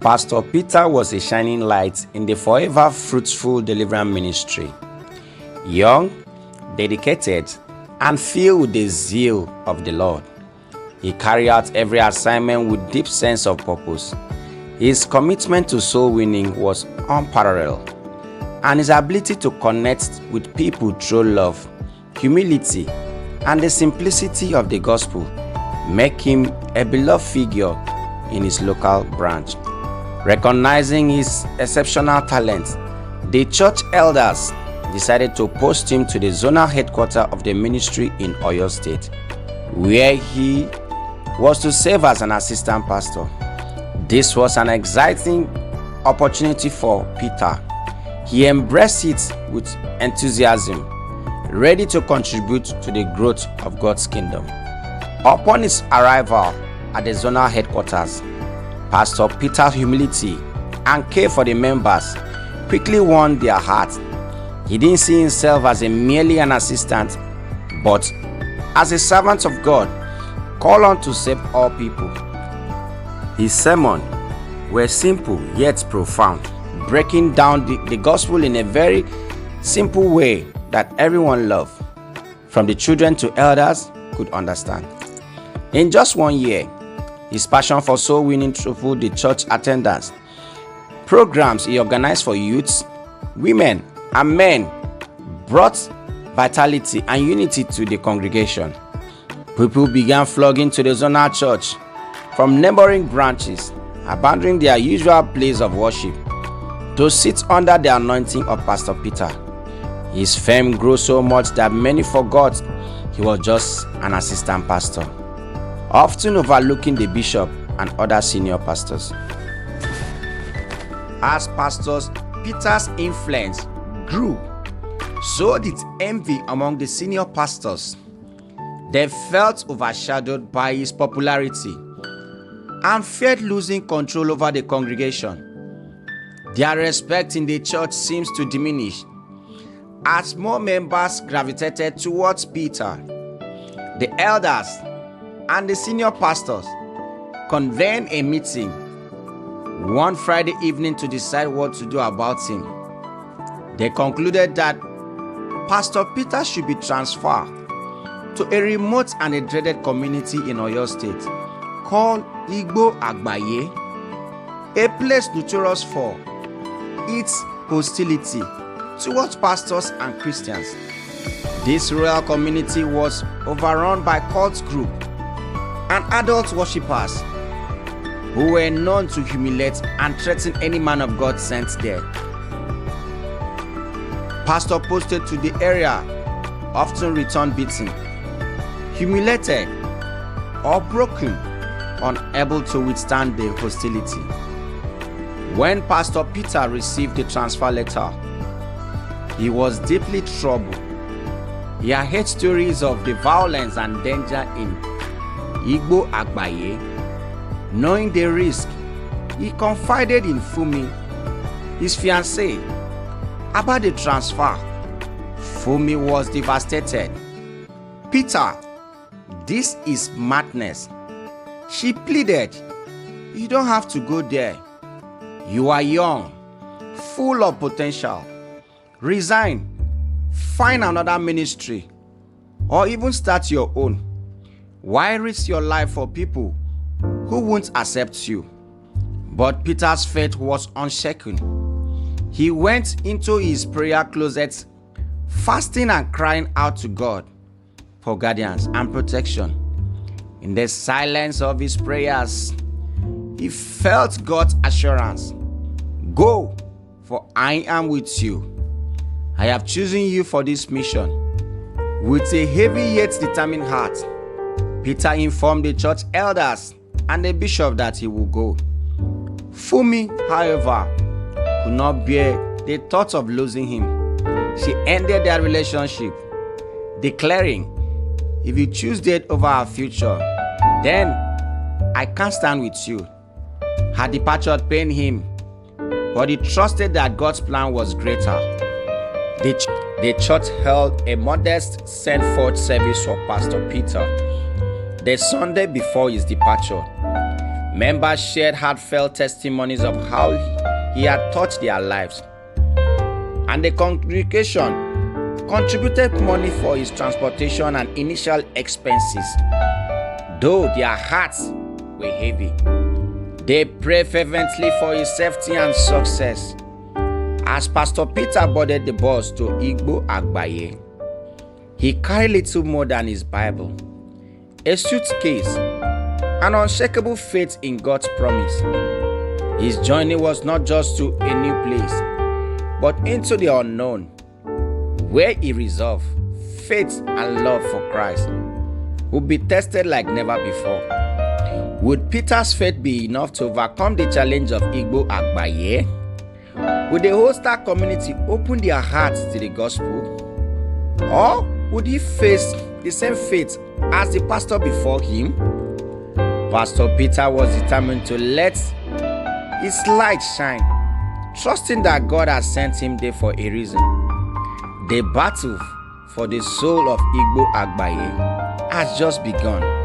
Pastor Peter was a shining light in the forever fruitful deliverance ministry. Young, dedicated, and filled with the zeal of the Lord, he carried out every assignment with deep sense of purpose. His commitment to soul winning was unparalleled, and his ability to connect with people through love, humility, and the simplicity of the gospel make him a beloved figure in his local branch. Recognizing his exceptional talent, the church elders decided to post him to the zonal headquarters of the ministry in Oyo State, where he was to serve as an assistant pastor. This was an exciting opportunity for Peter. He embraced it with enthusiasm, ready to contribute to the growth of God's kingdom. Upon his arrival at the zonal headquarters, Pastor Peter's humility and care for the members quickly won their hearts. He didn't see himself as merely an assistant, but as a servant of God, called on to save all people. His sermons were simple yet profound, breaking down the gospel in a very simple way that everyone loved, from the children to elders, could understand. In just 1 year, his passion for soul winning through the church attendance programs he organized for youths, women, and men brought vitality and unity to the congregation. People began flocking to the zonal church from neighboring branches, abandoning their usual place of worship to sit under the anointing of Pastor Peter. His fame grew so much that many forgot he was just an assistant pastor, often overlooking the bishop and other senior pastors. As Pastor Peter's influence grew, so did envy among the senior pastors. They felt overshadowed by his popularity and feared losing control over the congregation. Their respect in the church seems to diminish as more members gravitated towards Peter. The elders and the senior pastors convened a meeting one Friday evening to decide what to do about him. They concluded that Pastor Peter should be transferred to a remote and a dreaded community in Oyo State called Igbo Agbaye, a place notorious for its hostility towards pastors and Christians. This rural community was overrun by cult groups and adult worshippers who were known to humiliate and threaten any man of God sent there. Pastor posted to the area often returned beaten, humiliated, or broken, unable to withstand the hostility. When Pastor Peter received the transfer letter, he was deeply troubled. He had heard stories of the violence and danger in Igbo Agbaye. Knowing the risk, he confided in Fumi, his fiancée, about the transfer. Fumi was devastated. "Peter, this is madness," she pleaded. "You don't have to go there. You are young, full of potential. Resign, find another ministry, or even start your own. Why risk your life for people who won't accept you?" But Peter's faith was unshaken. He went into his prayer closet, fasting and crying out to God for guidance and protection. In the silence of his prayers, he felt God's assurance. "Go, for I am with you. I have chosen you for this mission." With a heavy yet determined heart, Peter informed the church elders and the bishop that he would go. Fumi, however, could not bear the thought of losing him. She ended their relationship, declaring, "If you choose death over our future, then I can't stand with you." Her departure pained him, but he trusted that God's plan was greater. The church held a modest send-forth service for Pastor Peter the Sunday before his departure. Members shared heartfelt testimonies of how he had touched their lives, and the congregation contributed money for his transportation and initial expenses. Though their hearts were heavy, they prayed fervently for his safety and success. As Pastor Peter boarded the bus to Igbo Agbaye, he carried little more than his Bible, a suitcase, an unshakable faith in God's promise. His journey was not just to a new place, but into the unknown, where he resolved faith and love for Christ would be tested like never before. Would Peter's faith be enough to overcome the challenge of Igbo Agbaye? Would the whole Star community open their hearts to the gospel? Or would he face the same fate as the pastor before him? Pastor Peter was determined to let his light shine, trusting that God has sent him there for a reason. The battle for the soul of Igbo Agbaye has just begun.